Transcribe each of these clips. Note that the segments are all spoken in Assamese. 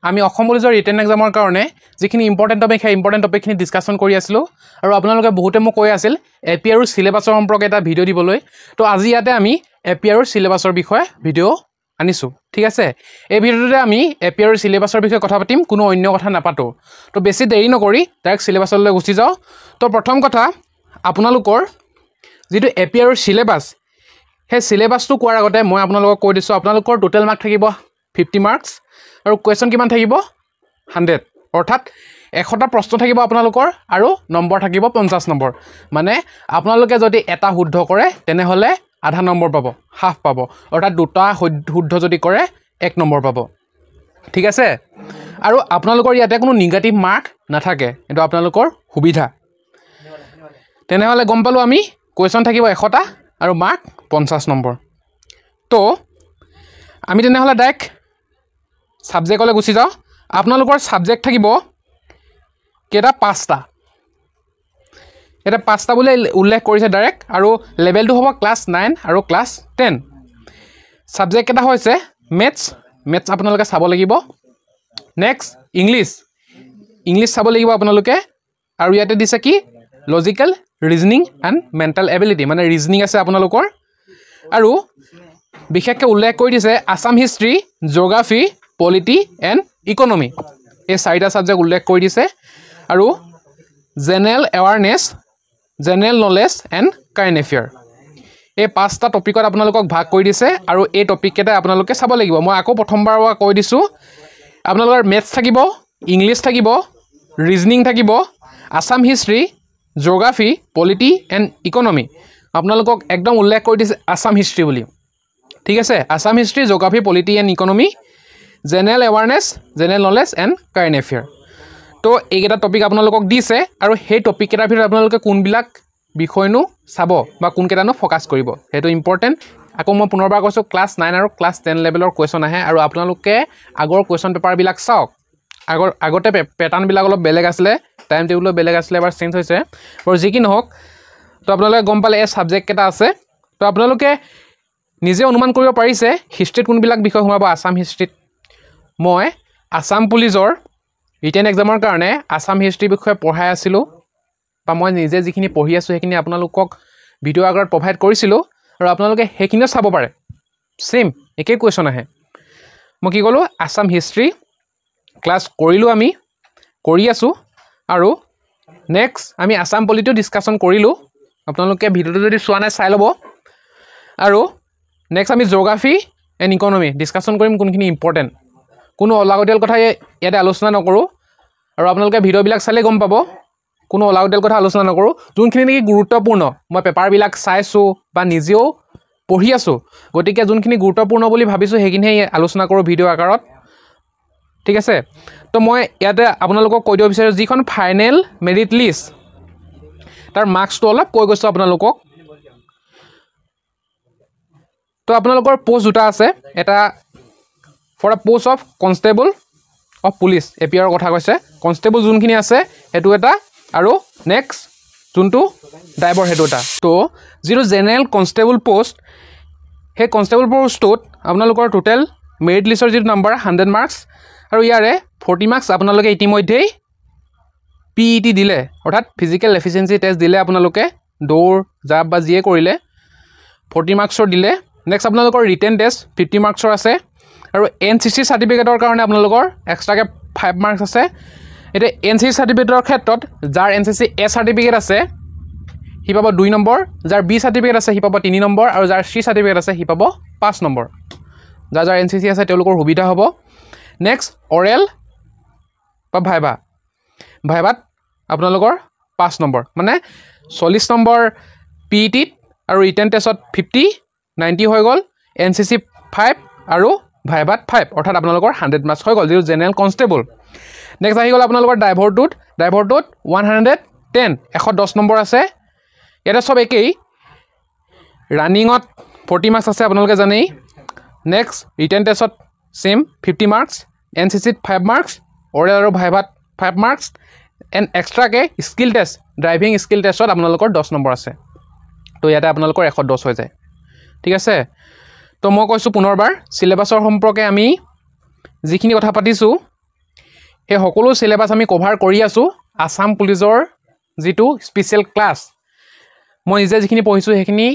আমি অসম পুলিচৰ ৰিটেন এক্সামৰ কাৰণে যিখিনি ইম্পৰ্টেণ্ট টপিক সেই ইম্পৰ্টেণ্ট টপিকখিনি ডিছকাশ্যন কৰি আছিলোঁ আৰু আপোনালোকে বহুতে মোক কৈ আছিল এপিআৰৰ চিলেবাছৰ সম্পৰ্কে এটা ভিডিঅ' দিবলৈ তো আজি ইয়াতে আমি এপিআৰৰ চিলেবাছৰ বিষয়ে ভিডিঅ' আনিছোঁ ঠিক আছে এই ভিডিঅ'টোতে আমি এপিআৰৰ চিলেবাছৰ বিষয়ে কথা পাতিম কোনো অন্য কথা নাপাতো তো বেছি দেৰি নকৰি ডাইৰেক্ট চিলেবাছলৈ গুচি যাওঁ তো প্ৰথম কথা আপোনালোকৰ যিটো এপিআৰৰ চিলেবাছ সেই চিলেবাছটো কোৱাৰ আগতে মই আপোনালোকক কৈ দিছোঁ আপোনালোকৰ টোটেল মাৰ্ক থাকিব 50 মাৰ্কছ আৰু কুৱেশ্যন কিমান থাকিব 100 অৰ্থাৎ 100টা প্ৰশ্ন থাকিব আপোনালোকৰ আৰু নম্বৰ থাকিব 50 নম্বৰ মানে আপোনালোকে যদি এটা শুদ্ধ কৰে তেনেহ'লে আধা নম্বৰ পাব হাফ পাব অৰ্থাৎ দুটা শুদ্ধ যদি কৰে 1 নম্বৰ পাব ঠিক আছে আৰু আপোনালোকৰ ইয়াতে কোনো নিগেটিভ মাৰ্ক নাথাকে এইটো আপোনালোকৰ সুবিধা তেনেহ'লে গম পালোঁ আমি কুৱেশ্যন থাকিব 100টা আৰু মাৰ্ক 50 নম্বৰ তো আমি তেনেহ'লে ডাইৰেক্ট সাবজেক্টলৈ গুচি যাওঁ আপোনালোকৰ সাবজেক্ট থাকিব কেইটা 5টা এটা 5টা বুলি উল্লেখ কৰিছে ডাইৰেক্ট আৰু লেভেলটো হ'ব ক্লাছ 9 আৰু ক্লাছ 10 সাবজেক্ট কেইটা হৈছে মেথছ আপোনালোকে চাব লাগিব নেক্সট ইংলিছ চাব লাগিব আপোনালোকে আৰু ইয়াতে দিছে কি logical reasoning and mental ability মানে ৰিজনিং আছে আপোনালোকৰ আৰু বিশেষকৈ উল্লেখ কৰি দিছে Assam history geography polity and economy এই 4টা সাবজেক্ট উল্লেখ কৰি দিছে আৰু general awareness general knowledge and current affair এই 5টা টপিকত আপোনালোকক ভাগ কৰি দিছে আৰু এই টপিককেইটা আপোনালোকে চাব লাগিব মই আকৌ প্ৰথমবাৰ কৈ দিছোঁ আপোনালোকৰ মেথছ থাকিব ইংলিছ থাকিব ৰিজনিং থাকিব Assam history geography polity and economy আপোনালোকক একদম উল্লেখ কৰি দিছে আসাম হিষ্ট্ৰী বুলি ঠিক আছে Assam history geography polity and economy general awareness general knowledge and current affair তো এইকেইটা টপিক আপোনালোকক দিছে আৰু সেই টপিককেইটাৰ ভিতৰত আপোনালোকে কোনবিলাক বিষয়নো চাব বা কোনকেইটানো ফ'কাছ কৰিব সেইটো ইম্পৰ্টেণ্ট আকৌ মই পুনৰবাৰ কৈছোঁ ক্লাছ 9 আৰু ক্লাছ 10 লেভেলৰ কুৱেশ্যন আহে আৰু আপোনালোকে আগৰ কুৱেশ্যন পেপাৰবিলাক চাওক আগতে পেটাৰ্ণবিলাক অলপ বেলেগ আছিলে টাইম টেবুলো বেলেগ আছিলে এবাৰ চেঞ্জ হৈছে আৰু যি কি নহওক তো আপোনালোকে গম পালে এই ছাবজেক্ট কেইটা আছে তো আপোনালোকে নিজে অনুমান কৰিব পাৰিছে হিষ্ট্ৰীত কোনবিলাক বিষয় সোমাব আসাম হিষ্ট্ৰীত মই আসাম পুলিচৰ ৰিটেন এক্সামৰ কাৰণে আসাম হিষ্ট্ৰীৰ বিষয়ে পঢ়াই আছিলোঁ বা মই নিজে যিখিনি পঢ়ি আছোঁ সেইখিনি আপোনালোকক ভিডিঅ' আগত প্ৰভাইড কৰিছিলোঁ আৰু আপোনালোকে সেইখিনিও চাব পাৰে ছেইম একেই কুৱেশ্যন আহে মই কি ক'লোঁ আসাম হিষ্ট্ৰী ক্লাছ কৰিলোঁ আমি কৰি আছোঁ আৰু নেক্সট আমি আসাম পলিটিও ডিছকাশ্যন কৰিলোঁ আপোনালোকে ভিডিঅ'টো যদি চোৱা নাই চাই ল'ব আৰু নেক্সট আমি জিঅ'গ্ৰাফি এণ্ড ইকনমি ডিছকাশ্যন কৰিম কোনখিনি ইম্পৰ্টেণ্ট কোনো অলাগতিয়াল কথা ইয়াতে আলোচনা নকৰোঁ আৰু আপোনালোকে ভিডিঅ'বিলাক চালেই গম পাব কোনো অলাগতিয়াল কথা আলোচনা নকৰোঁ যোনখিনি নেকি গুৰুত্বপূৰ্ণ মই পেপাৰবিলাক চাইছোঁ বা নিজেও পঢ়ি আছোঁ গতিকে যোনখিনি গুৰুত্বপূৰ্ণ বুলি ভাবিছোঁ সেইখিনিহে আলোচনা কৰোঁ ভিডিঅ' আকাৰত ঠিক আছে তো মই ইয়াতে আপোনালোকক কৈ দিব বিচাৰোঁ যিখন ফাইনেল মেৰিট লিষ্ট তাৰ মাৰ্কছটো অলপ কৈ গৈছোঁ আপোনালোকক তো আপোনালোকৰ পোষ্ট দুটা আছে এটা for a post of constable of police এপিআৰৰ কথা কৈছে কনষ্টেবল যোনখিনি আছে সেইটো এটা আৰু নেক্সট যোনটো ড্ৰাইভাৰ সেইটো এটা তো যিটো জেনেৰেল কনষ্টেবল পোষ্ট সেই কনষ্টেবল পোষ্টটোত আপোনালোকৰ টোটেল মেৰিট লিষ্টৰ যিটো নাম্বাৰ 100 মাৰ্কছ আৰু ইয়াৰে 40 মাৰ্কছ আপোনালোকে ইতিমধ্যেই PET দিলে অৰ্থাৎ ফিজিকেল এফিচিয়েঞ্চি টেষ্ট দিলে আপোনালোকে দৌৰ জাপ বা যিয়ে কৰিলে 40 মাৰ্কছৰ দিলে নেক্সট আপোনালোকৰ ৰিটেন টেষ্ট 50 মাৰ্কছৰ আছে আৰু NCC চাৰ্টিফিকেটৰ কাৰণে আপোনালোকৰ এক্সট্ৰাকৈ 5 মাৰ্কছ আছে এতিয়া NCC চাৰ্টিফিকেটৰ ক্ষেত্ৰত যাৰ NCC A চাৰ্টিফিকেট আছে সি পাব 2 নম্বৰ যাৰ B চাৰ্টিফিকেট আছে সি পাব 3 নম্বৰ আৰু যাৰ C চাৰ্টিফিকেট আছে সি পাব 5 নম্বৰ যাৰ NCC আছে তেওঁলোকৰ সুবিধা হ'ব নেক্সট অৰেল বা ভাইভাত আপোনালোকৰ 5 নম্বৰ মানে 40 নম্বৰ PETত আৰু ৰিটেন টেষ্টত 50 90 হৈ গ'ল NCC 5 আৰু ভাইভাত 5 অৰ্থাৎ আপোনালোকৰ 100 মাৰ্কছ হৈ গ'ল যিটো জেনেৰেল কনষ্টেবল নেক্সট আহি গ'ল আপোনালোকৰ ড্ৰাইভাৰটোত 110 110 নম্বৰ আছে ইয়াতে সব একেই ৰানিঙত 40 মাৰ্কছ আছে আপোনালোকে জানেই নেক্সট ৰিটেন টেষ্টত ছেম 50 মাৰ্কছ NCCত 5 মাৰ্কছ অৰেল আৰু ভাইভাত 5 মাৰ্কছ এণ্ড এক্সট্ৰাকৈ স্কিল টেষ্ট ড্ৰাইভিং স্কিল টেষ্টত আপোনালোকৰ 10 নম্বৰ আছে তো ইয়াতে আপোনালোকৰ 110 হৈ যায় ঠিক আছে তো মই কৈছোঁ পুনৰবাৰ সিলেবাছৰ সম্পৰ্কে আমি যিখিনি কথা পাতিছোঁ সেই সকলো সিলেবাস আমি কভাৰ কৰি আছোঁ আসাম পুলিচৰ যেটো স্পেশাল ক্লাস মই নিজে যিখিনি পঢ়িছোঁ সেইখিনি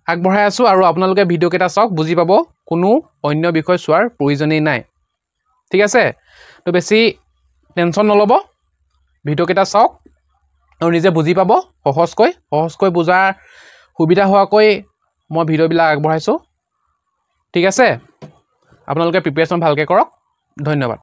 আগবঢ়াই আছোঁ আৰু আপোনালোকে ভিডিও কেটা চাওক বুজি পাব কোনো অন্য বিষয় চোৱাৰ প্ৰয়োজনেই নাই ঠিক আছে তো বেছি টেনচন নলব ভিডিও কেটা চাওক আৰু নিজে বুজি পাব সহজকৈ বুজাৰ সুবিধা হোৱাকৈ মই ভিডিও বিলাক আগবঢ়াইছোঁ ঠিক আছে আপোনালোকে প্ৰিপাৰেচন ভালকৈ কৰক ধন্যবাদ